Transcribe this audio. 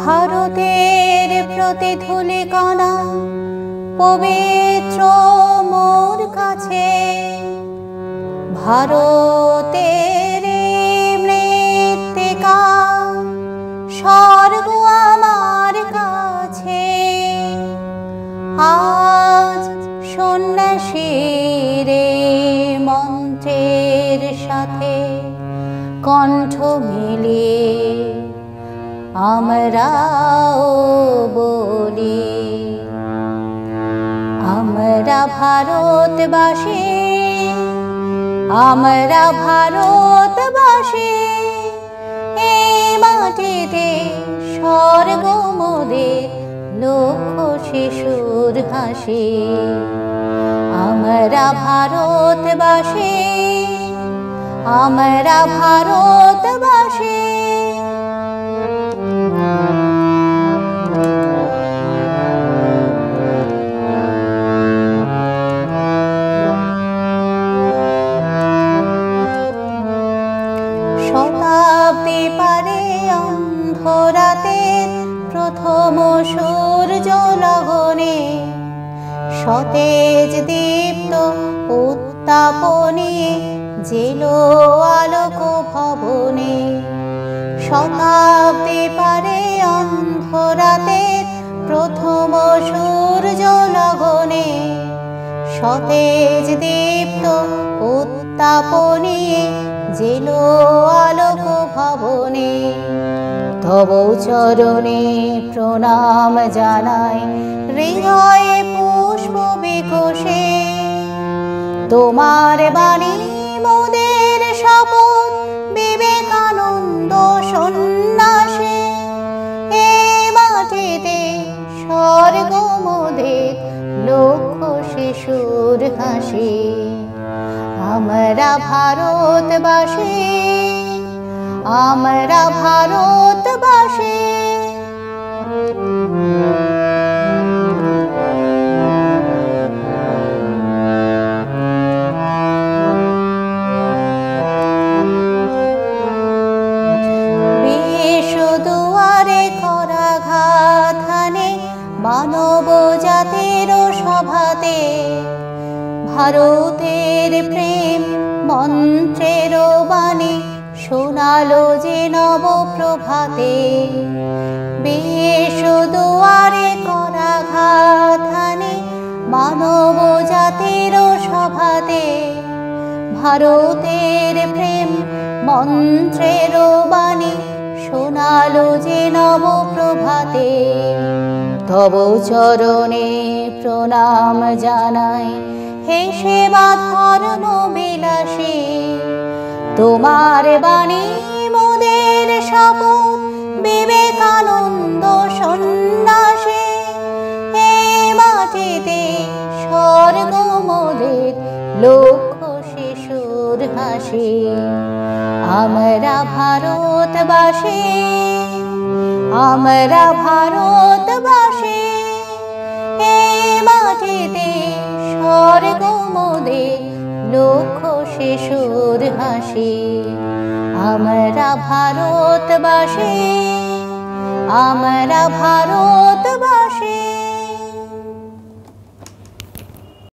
ভারতের প্রতিধূলি কণা পবিত্র মোর কাছে, ভারতের মৃত্তিকা স্বর্গ আমার কাছে। আজ সন্ন্যাসীর মন্ত্রের সাথে কণ্ঠ মিলিয়ে আমরাও বলি, আমরা ভারতবাসী, আমরা ভারতবাসী। এই মাটিতে স্বর্গ মোদের লক্ষ শিশুর হাসি। আমরা ভারতবাসী, আমরা ভারতবাসী। শতাব্দী পারে অন্ধরাতের প্রথম সূর্য লগনে, সতেজ দীপ্ত উত্তাপনে জেলো আলোক ভবনে। শতাব্দী পারে অন্ধরাতের প্রথম সূর্য লগনে, সতেজ দীপ্ত উত্তাপনে জেলো আলোক ভবনে। তব চরণে প্রণাম জানাই হৃদয়ে পুষ্প বিকশে, তোমার বাণী মোদের শপথ বিবেকানন্দ সন্ন্যাসে। এ মাটিতে স্বর্গ মোদের লক্ষ শিশুর হাসি। আমরা ভারতবাসী, আমরা ভারতবাসী। দুয়ারে করাঘাত মানব জাতির সভাতে, ভারতের প্রেম মন্ত্রের বাণী শোনালো যে নব প্রভাতে। বেশ দুয়ারে করাঘাত মানব জাতির সভাতে, ভারতের প্রেম মন্ত্রের বাণী শোনালো যে নব প্রভাতে। তব চরণে প্রণাম জানাই হে সেবা ধর্ম বিলাসী। তোমার বাণী মোদের শপথ বিবেকানন্দ সন্ন্যাসী। এই মাটিতে স্বর্গ মোদের লক্ষ শিশুর হাসি। আমরা ভারতবাসী, আমরা ভারতবাসী। এই মাটিতে স্বর্গ মোদের লক্ষ শিশুর হাসি। আমরা ভারতবাসী, আমরা ভারত